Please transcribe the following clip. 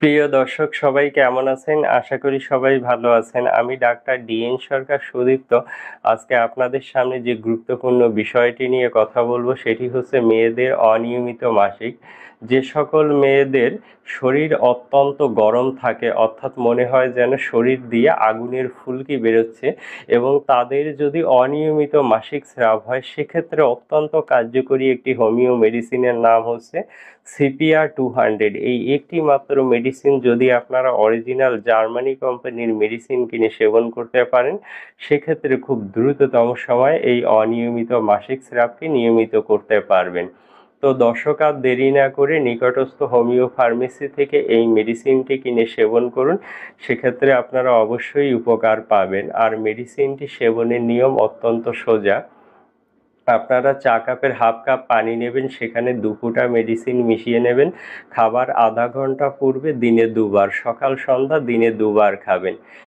প্রিয় দর্শক সবাই কেমন আছেন? আশা করি সবাই ভালো আছেন। আমি ডাক্তার ডিএন সরকার সুদীপ্ত। আজকে আপনাদের সামনে যে গুরুত্বপূর্ণ বিষয়টি নিয়ে কথা বলবো সেটি হচ্ছে মেয়েদের অনিয়মিত মাসিক। যে সকল মেয়েদের শরীর অত্যন্ত গরম থাকে, অর্থাৎ মনে হয় যেন শরীর দিয়ে আগুনের ফুলকি বেরোচ্ছে, এবং তাদের যদি অনিয়মিত মাসিক স্রাব হয় সেক্ষেত্রে অত্যন্ত কার্যকরী একটি হোমিও মেডিসিনের নাম হচ্ছে CPR-200। এই একটি মাত্র মেডিসিন যদি আপনারা অরিজিনাল জার্মানি কোম্পানির মেডিসিন কিনে সেবন করতে পারেন, সেক্ষেত্রে খুব দ্রুততম সময়ে এই অনিয়মিত মাসিক স্রাবকে নিয়মিত করতে পারবেন। তো দর্শক, আর দেরি না করে নিকটস্থ হোমিও ফার্মেসি থেকে এই মেডিসিনটি কিনে সেবন করুন। সেক্ষেত্রে আপনারা অবশ্যই উপকার পাবেন। আর মেডিসিনটি সেবনের নিয়ম অত্যন্ত সোজা। আপনারা চা কাপের হাফ কাপ পানি নেবেন, সেখানে 2 ফোঁটা মেডিসিন মিশিয়ে নেবেন। খাবার আধা ঘন্টা পূর্বে দিনে 2 বার, সকাল সন্ধ্যা দিনে 2 বার খাবেন।